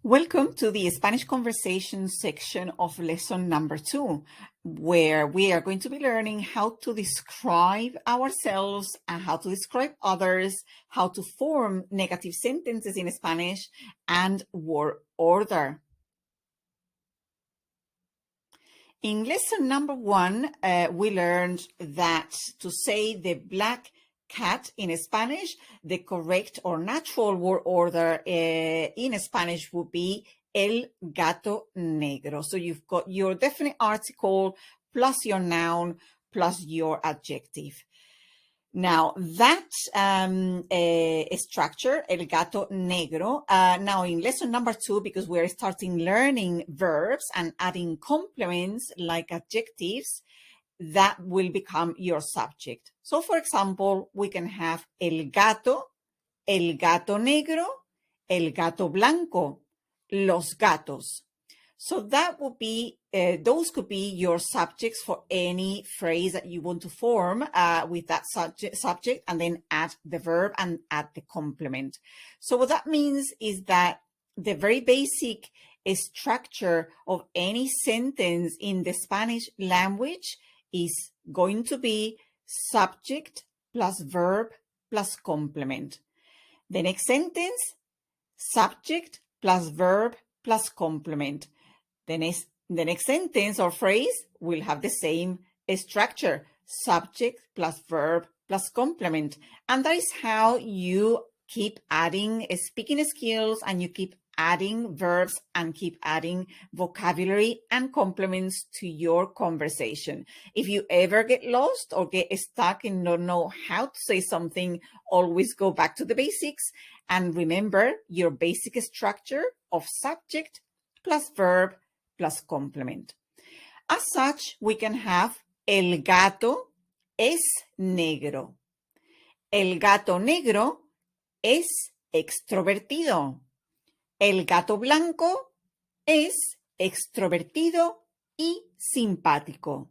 Welcome to the Spanish conversation section of lesson number 2, where we are going to be learning how to describe ourselves and how to describe others, how to form negative sentences in Spanish, and word order. In lesson number 1, we learned that to say the black cat in Spanish, the correct or natural word order in Spanish would be el gato negro. So you've got your definite article plus your noun plus your adjective. Now that structure, el gato negro, now in lesson number 2, because we're starting learning verbs and adding complements like adjectives, that will become your subject. So for example, we can have el gato negro, el gato blanco, los gatos. So that would be, those could be your subjects for any phrase that you want to form with that subject and then add the verb and add the complement. So what that means is that the very basic structure of any sentence in the Spanish language is going to be subject plus verb plus complement. The next sentence, subject plus verb plus complement. The next sentence or phrase will have the same structure, subject plus verb plus complement. And that is how you keep adding speaking skills and you keep adding verbs and keep adding vocabulary and complements to your conversation. If you ever get lost or get stuck and don't know how to say something, always go back to the basics and remember your basic structure of subject plus verb plus complement. As such, we can have el gato es negro. El gato negro es extrovertido. El gato blanco es extrovertido y simpático.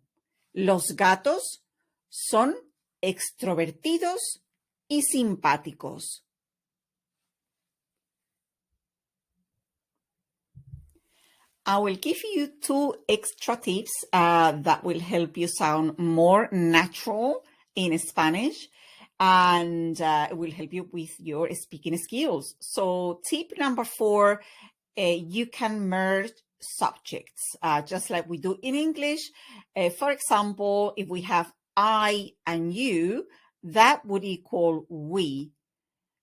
Los gatos son extrovertidos y simpáticos. I will give you 2 extra tips that will help you sound more natural in Spanish and it will help you with your speaking skills. So tip number 4, you can merge subjects, just like we do in English. For example, if we have I and you, that would equal we,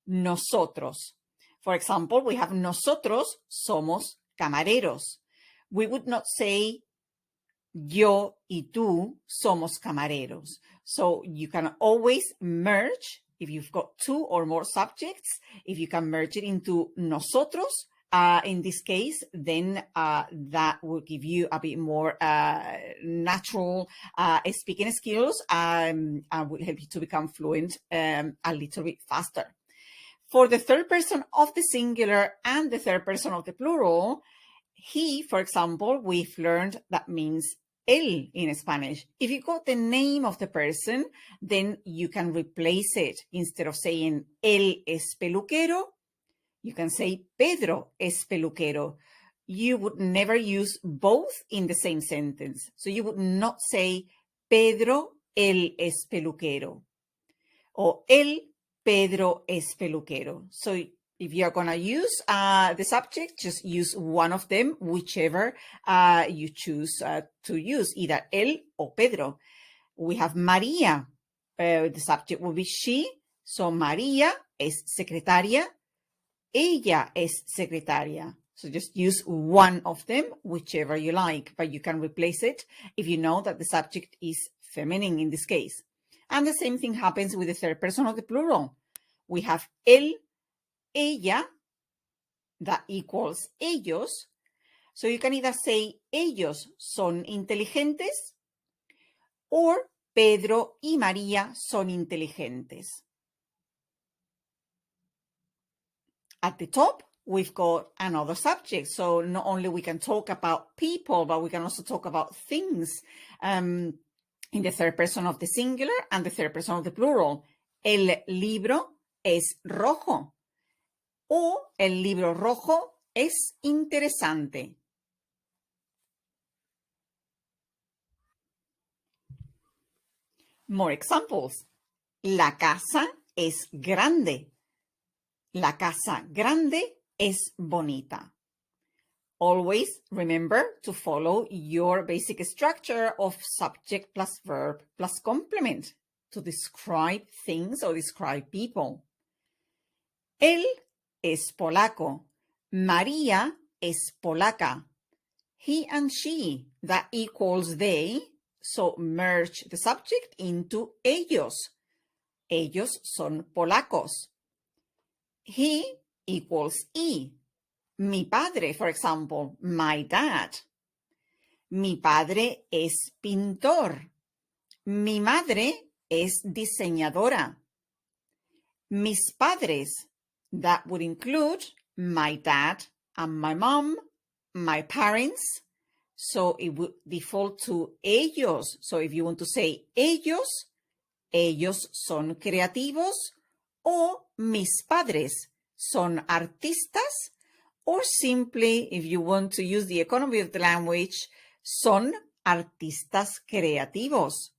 nosotros. For example, we have nosotros somos camareros. We would not say yo y tú somos camareros. So you can always merge, if you've got 2 or more subjects, if you can merge it into nosotros, in this case, then that will give you a bit more natural speaking skills and will help you to become fluent a little bit faster. For the third person of the singular and the third person of the plural, he, for example, we've learned that means él in Spanish. If you got the name of the person, then you can replace it. Instead of saying él es peluquero, you can say Pedro es peluquero. You would never use both in the same sentence. So you would not say Pedro, él es peluquero. Or él, Pedro es peluquero. So if you're going to use the subject, just use one of them, whichever you choose to use, either él or Pedro. We have María. The subject will be she. So María es secretaria. Ella es secretaria. So just use one of them, whichever you like, but you can replace it if you know that the subject is feminine in this case. And the same thing happens with the third person of the plural. We have él, ella, that equals ellos. So you can either say ellos son inteligentes or Pedro y María son inteligentes. At the top, we've got another subject. So not only we can talk about people, but we can also talk about things in the third person of the singular and the third person of the plural. El libro es rojo. O el libro rojo es interesante. More examples. La casa es grande. La casa grande es bonita. Always remember to follow your basic structure of subject plus verb plus complement to describe things or describe people. Él es polaco. María es polaca. He and she, that equals they, so merge the subject into ellos. Ellos son polacos. He equals he. Mi padre, for example, my dad. Mi padre es pintor. Mi madre es diseñadora. Mis padres, that would include my dad and my mom, my parents. So it would default to ellos. So if you want to say ellos, ellos son creativos, o mis padres son artistas, or simply, if you want to use the economy of the language, son artistas creativos.